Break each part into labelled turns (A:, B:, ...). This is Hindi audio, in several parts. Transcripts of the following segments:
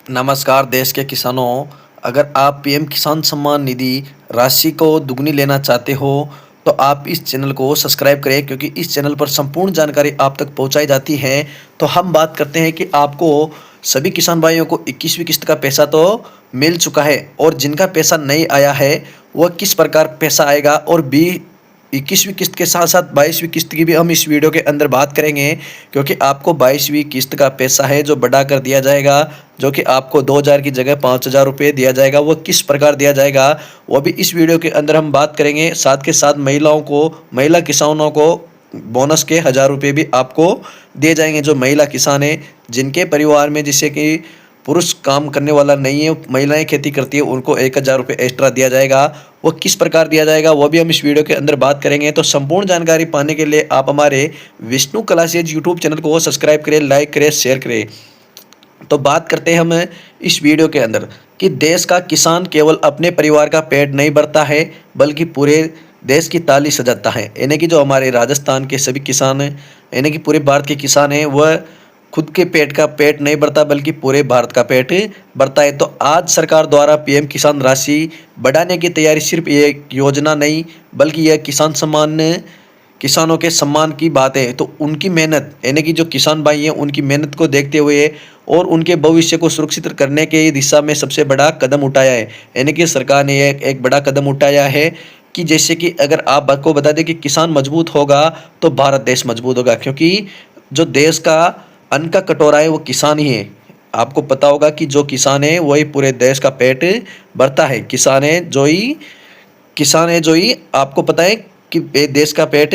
A: नमस्कार देश के किसानों, अगर आप पीएम किसान सम्मान निधि राशि को दुगनी लेना चाहते हो, तो आप इस चैनल को सब्सक्राइब करें क्योंकि इस चैनल पर संपूर्ण जानकारी आप तक पहुंचाई जाती है। तो हम बात करते हैं कि आपको सभी किसान भाइयों को 21वीं किस्त का पैसा तो मिल चुका है और जिनका पैसा नहीं आया है, वह किस प्रकार पैसा आएगा और 21वीं किस्त के साथ साथ 22वीं किस्त की भी हम इस वीडियो के अंदर बात करेंगे क्योंकि आपको 22वीं किस्त का पैसा है जो बढ़ा कर दिया जाएगा, जो कि आपको 2000 की जगह 5000 रुपये दिया जाएगा। वो किस प्रकार दिया जाएगा वो भी इस वीडियो के अंदर हम बात करेंगे। साथ के साथ महिला किसानों को बोनस के 1000 रुपये भी आपको दिए जाएंगे। जो महिला किसान है जिनके परिवार में जिससे कि पुरुष काम करने वाला नहीं है, महिलाएं खेती करती है, उनको 1000 रुपये एक्स्ट्रा दिया जाएगा। वो किस प्रकार दिया जाएगा वो भी हम इस वीडियो के अंदर बात करेंगे। तो संपूर्ण जानकारी पाने के लिए आप हमारे विष्णु क्लासेज यूट्यूब चैनल को सब्सक्राइब करें, लाइक करें, शेयर करें। तो बात करते हैं हम इस वीडियो के अंदर कि देश का किसान केवल अपने परिवार का पेट नहीं भरता है बल्कि पूरे देश की ताली सजाता है। यानी कि जो हमारे राजस्थान के सभी किसान हैं, यानी कि पूरे भारत के किसान हैं, वह खुद के पेट नहीं भरता बल्कि पूरे भारत का पेट भरता है। तो आज सरकार द्वारा पीएम किसान राशि बढ़ाने की तैयारी सिर्फ ये योजना नहीं बल्कि यह किसानों के सम्मान की बात है। तो उनकी मेहनत यानी कि जो किसान भाई हैं उनकी मेहनत को देखते हुए और उनके भविष्य को सुरक्षित करने के दिशा में सबसे बड़ा कदम उठाया है। यानी कि सरकार ने एक बड़ा कदम उठाया है कि जैसे कि अगर आपको बता दें कि किसान मजबूत होगा तो भारत देश मजबूत होगा, क्योंकि जो देश का अन्न का कटोरा है वो किसान ही है। आपको पता होगा कि जो किसान है वही पूरे देश का पेट भरता है। किसान है जो ही आपको पता है कि देश का पेट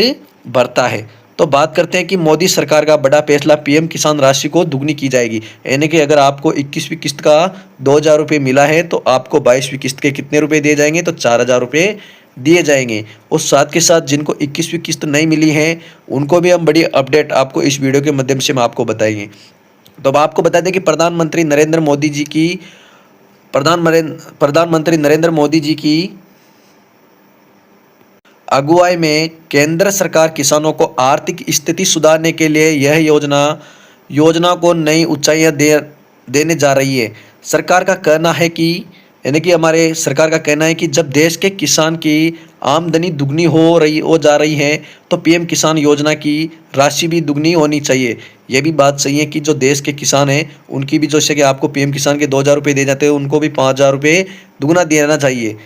A: भरता है। तो बात करते हैं कि मोदी सरकार का बड़ा फैसला, पीएम किसान राशि को दुगनी की जाएगी। यानी कि अगर आपको 21वीं किस्त का 2000 रुपये मिला है तो आपको 22वीं किस्त के कितने रुपए दिए जाएंगे, तो 4000 रुपये दिए जाएंगे। और साथ के साथ जिनको 21वीं किस्त नहीं मिली है उनको भी हम बड़ी अपडेट आपको इस वीडियो के माध्यम से हम आपको बताएंगे। तो अब आपको बता दें कि प्रधानमंत्री नरेंद्र मोदी जी की अगुवाई में केंद्र सरकार किसानों को आर्थिक स्थिति सुधारने के लिए यह योजना को नई ऊंचाइयां देने जा रही है। सरकार का कहना है कि हमारे सरकार का कहना है कि जब देश के किसान की आमदनी दुगनी हो जा रही है तो पीएम किसान योजना की राशि भी दुगनी होनी चाहिए। यह भी बात सही है कि जो देश के किसान हैं उनकी भी, जैसे कि आपको पीएम किसान के 2000 रुपये दिए जाते हैं, उनको भी 5000 रुपये दुगना देना चाहिए।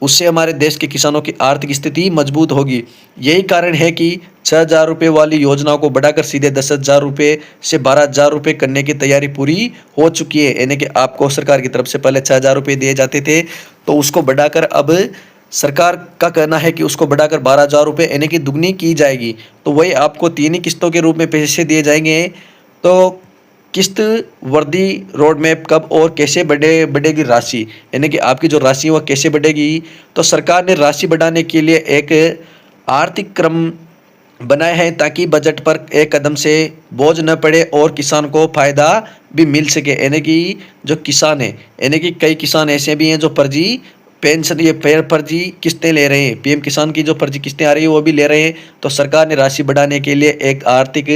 A: उससे हमारे देश के किसानों की आर्थिक स्थिति मजबूत होगी। यही कारण है कि 6000 रुपये वाली योजना को बढ़ाकर सीधे 10,000 रुपये से 12,000 रुपये करने की तैयारी पूरी हो चुकी है। यानी कि आपको सरकार की तरफ से पहले 6000 रुपये दिए जाते थे, तो उसको बढ़ाकर अब सरकार का कहना है कि उसको बढ़ाकर 12,000 रुपये यानी कि दुगनी की जाएगी। तो वही आपको 3 ही किस्तों के रूप में पैसे दिए जाएंगे। तो किस्त वर्दी रोड मैप कब और कैसे बढ़ेगी राशि, यानी कि आपकी जो राशि है वह कैसे बढ़ेगी। तो सरकार ने राशि बढ़ाने के लिए एक आर्थिक क्रम बनाया है ताकि बजट पर एक कदम से बोझ न पड़े और किसान को फायदा भी मिल सके। यानी कि जो किसान है, यानी कि कई किसान ऐसे भी हैं जो फर्जी पेंशन या फर्जी किस्तें ले रहे हैं, पीएम किसान की जो फर्जी किस्तें आ रही है वो भी ले रहे हैं। तो सरकार ने राशि बढ़ाने के लिए एक आर्थिक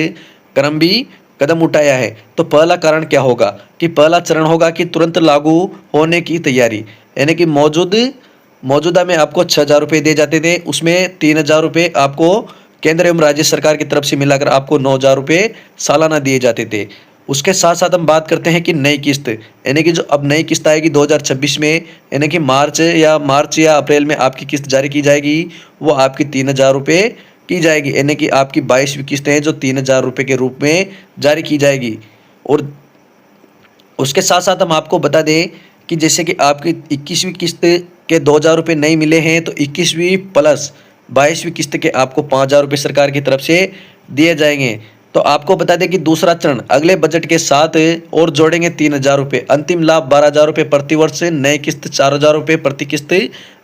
A: क्रम भी कदम उठाया है। तो पहला कारण क्या होगा कि पहला चरण होगा कि तुरंत लागू होने की तैयारी। यानी कि मौजूदा में आपको 6000 रुपये दिए जाते थे, उसमें 3000 रुपये आपको केंद्र एवं राज्य सरकार की तरफ से मिलाकर आपको 9000 रुपये सालाना दिए जाते थे। उसके साथ साथ हम बात करते हैं कि नई किस्त, यानी कि जो अब नई किस्त आएगी 2026 में, यानी कि मार्च या अप्रैल में आपकी किस्त जारी की जाएगी, वो आपकी 3000 रुपये की जाएगी। यानी कि आपकी 22वीं किस्त है जो 3000 रुपये के रूप में जारी की जाएगी। और उसके साथ साथ हम आपको बता दें कि जैसे कि आपकी 21वीं किस्त के 2000 रुपये नहीं मिले हैं तो 21वीं प्लस 22वीं किस्त के आपको 5000 रुपये सरकार की तरफ से दिए जाएंगे। तो आपको बता दें कि दूसरा चरण अगले बजट के साथ और जोड़ेंगे 3000 रुपये, अंतिम लाभ 12,000 रुपये प्रति वर्ष से नई किस्त 4000 रुपये प्रति किस्त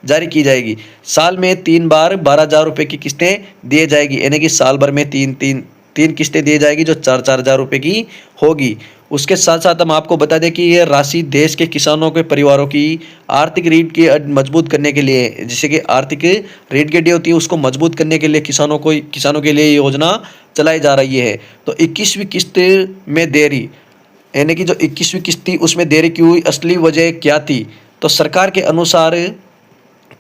A: जारी की जाएगी। साल में 3 बार 12,000 रुपये की किस्तें दिए जाएगी, यानी कि साल भर में तीन किस्तें दी जाएगी जो 4,000 रुपये की होगी। उसके साथ साथ हम आपको बता दें कि यह राशि देश के किसानों के परिवारों की आर्थिक रीढ़ की मजबूत करने के लिए, जैसे कि आर्थिक रीढ़ की हड्डी होती है उसको मजबूत करने के लिए किसानों के लिए ये योजना चलाई जा रही है। तो 21वीं किस्त में देरी, यानी कि जो 21वीं किस्त थी उसमें देरी क्यों हुई, असली वजह क्या थी। तो सरकार के अनुसार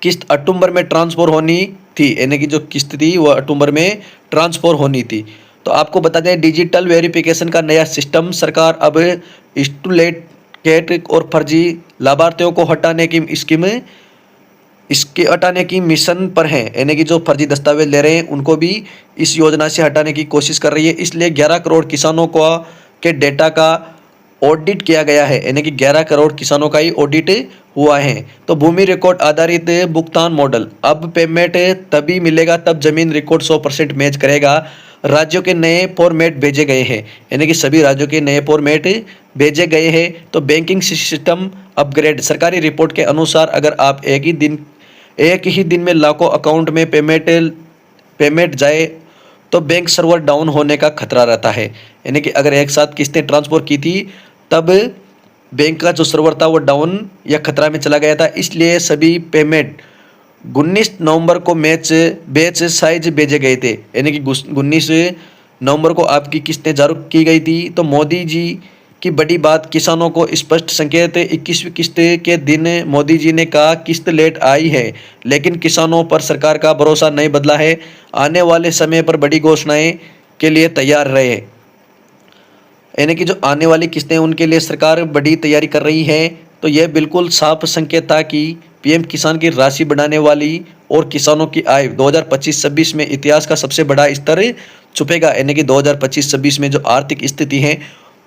A: किस्त अक्टूबर में ट्रांसफर होनी थी, यानी कि जो किस्त थी वो अक्टूबर में ट्रांसफर होनी थी। तो आपको बता दें डिजिटल वेरिफिकेशन का नया सिस्टम, सरकार अब डुप्लीकेट और फर्जी लाभार्थियों को हटाने की स्कीम इसके हटाने की मिशन पर है, यानी कि जो फर्जी दस्तावेज ले रहे हैं उनको भी इस योजना से हटाने की कोशिश कर रही है। इसलिए 11 करोड़ किसानों को के डेटा का ऑडिट किया गया है, यानी कि 11 करोड़ किसानों का ही ऑडिट हुआ है। तो भूमि रिकॉर्ड आधारित भुगतान मॉडल, अब पेमेंट तभी मिलेगा तब जमीन रिकॉर्ड 100% मैच करेगा। राज्यों के नए फॉर्मेट भेजे गए हैं, यानी कि सभी राज्यों के नए फॉर्मेट भेजे गए हैं। तो बैंकिंग सिस्टम अपग्रेड, सरकारी रिपोर्ट के अनुसार अगर आप एक ही दिन में लाखों अकाउंट में पेमेंट जाए तो बैंक सर्वर डाउन होने का खतरा रहता है, यानी कि अगर एक साथ किस्तें ट्रांसफर की थी तब बैंक का जो सर्वर था वो डाउन या खतरा में चला गया था। इसलिए सभी पेमेंट 19 नवंबर को बैच साइज भेजे गए थे, यानी कि 19 नवंबर को आपकी किस्तें जारी की गई थी। तो मोदी जी की बड़ी बात, किसानों को स्पष्ट संकेत, 21वीं किस्त के दिन मोदी जी ने कहा किस्त लेट आई है लेकिन किसानों पर सरकार का भरोसा नहीं बदला है, आने वाले समय पर बड़ी घोषणाएं के लिए तैयार रहे। यानी कि जो आने वाली किस्तें उनके लिए सरकार बड़ी तैयारी कर रही है। तो यह बिल्कुल साफ संकेत था कि पीएम किसान की राशि बढ़ाने वाली और किसानों की आय 2025-26 में इतिहास का सबसे बड़ा स्तर छुपेगा, यानी कि 2025-26 में जो आर्थिक स्थिति है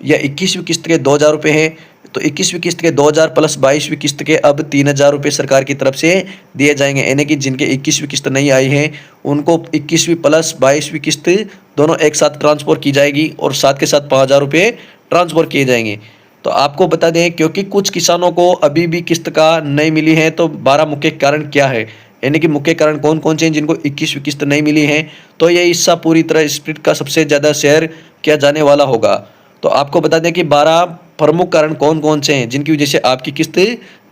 A: यह 21वीं किस्त के 2,000 रुपये है। तो 21वीं किस्त के 2,000 प्लस 22वीं किस्त के अब 3,000 रुपये सरकार की तरफ से दिए जाएंगे, यानी कि जिनके 21वीं किस्त नहीं आई है उनको 21वीं प्लस 22वीं किस्त दोनों एक साथ ट्रांसफर की जाएगी और साथ के साथ 5,000 रुपये ट्रांसफर किए जाएंगे। तो आपको बता दें क्योंकि कुछ किसानों को अभी भी किस्त का नहीं मिली है, तो 12 मुख्य कारण क्या है, यानी कि मुख्य कारण कौन कौन से हैं जिनको 21वीं किस्त नहीं मिली है। तो ये हिस्सा पूरी तरह स्प्लिट का सबसे ज़्यादा शेयर किया जाने वाला होगा। तो आपको बता दें कि 12 प्रमुख कारण कौन कौन से हैं जिनकी वजह से आपकी किस्त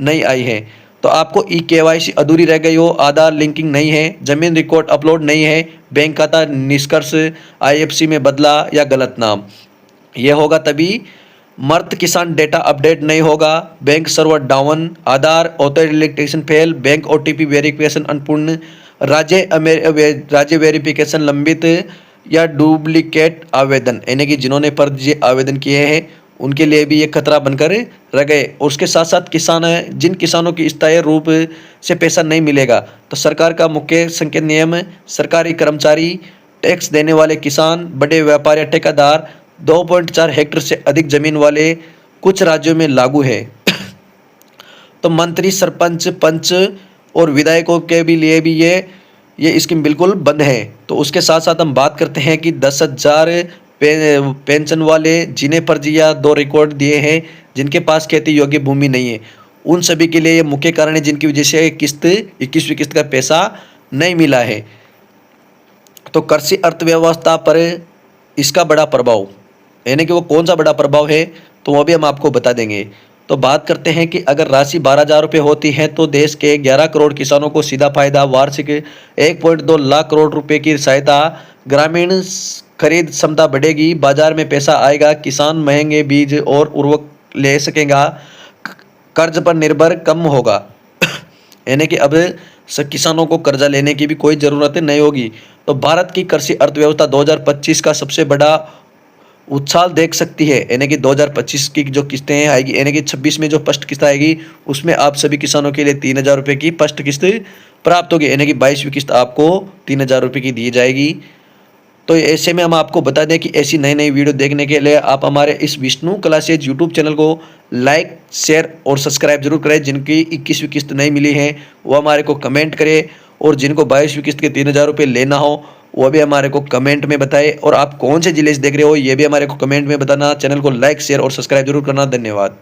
A: नहीं आई है। तो आपको KYC अधूरी रह गई हो, आधार लिंकिंग नहीं है, जमीन रिकॉर्ड अपलोड नहीं है, बैंक खाता निष्कर्ष IFC में बदला या गलत नाम, यह होगा तभी। मर्द किसान डेटा अपडेट नहीं होगा, bank server down, Aadhaar authentication fail, bank OTP verification अनपूर्ण, राज्य वेरिफिकेशन लंबित या डुप्लीकेट आवेदन, यानी कि जिन्होंने फर्जी आवेदन किए हैं उनके लिए भी ये खतरा बनकर रह गए। और उसके साथ साथ जिन किसानों की स्थायी रूप से पैसा नहीं मिलेगा, तो सरकार का मुख्य संकेत नियम, सरकारी कर्मचारी, टैक्स देने वाले किसान, बड़े व्यापारी या ठेकेदार, 2.4 हेक्टेयर से अधिक जमीन वाले कुछ राज्यों में लागू है। तो मंत्री, सरपंच, पंच और विधायकों के भी लिए भी ये स्कीम बिल्कुल बंद है। तो उसके साथ साथ हम बात करते हैं कि 10,000 पेंशन वाले जिन्हें फर्जी या 2 रिकॉर्ड दिए हैं, जिनके पास खेती योग्य भूमि नहीं है, उन सभी के लिए ये मुख्य कारण है जिनकी वजह से 21वीं किस्त का पैसा नहीं मिला है। तो कृषि अर्थव्यवस्था पर इसका बड़ा प्रभाव, यानी कि वो कौन सा बड़ा प्रभाव है तो वो भी हम आपको बता देंगे। तो बात करते हैं कि अगर राशि 12,000 रुपये होती है तो देश के 11 करोड़ किसानों को सीधा फायदा, वार्षिक 1.2 लाख करोड़ रुपए की सहायता, ग्रामीण खरीद क्षमता बढ़ेगी, बाजार में पैसा आएगा, किसान महंगे बीज और उर्वरक ले सकेगा, कर्ज पर निर्भर कम होगा। यानी कि अब किसानों को कर्जा लेने की भी कोई ज़रूरत नहीं होगी। तो भारत की कृषि अर्थव्यवस्था 2025 का सबसे बड़ा उछाल देख सकती है, यानी कि 2025 की जो किस्तें आएगी, यानी कि 26 में जो फर्स्ट किस्त आएगी उसमें आप सभी किसानों के लिए 3,000 रुपये की फर्स्ट किस्त प्राप्त होगी, यानी कि 22वीं किस्त आपको 3,000 रुपये की दी जाएगी। तो ऐसे में हम आपको बता दें कि ऐसी नई नई वीडियो देखने के लिए आप हमारे इस विष्णु क्लासेज यूट्यूब चैनल को लाइक, शेयर और सब्सक्राइब जरूर करें। जिनकी 21वीं किस्त नहीं मिली है वो हमारे को कमेंट करें, और जिनको 22वीं किस्त के 3,000 रुपये लेना हो वो भी हमारे को कमेंट में बताएं। और आप कौन से जिले से देख रहे हो ये भी हमारे को कमेंट में बताना। चैनल को लाइक, शेयर और सब्सक्राइब जरूर करना। धन्यवाद।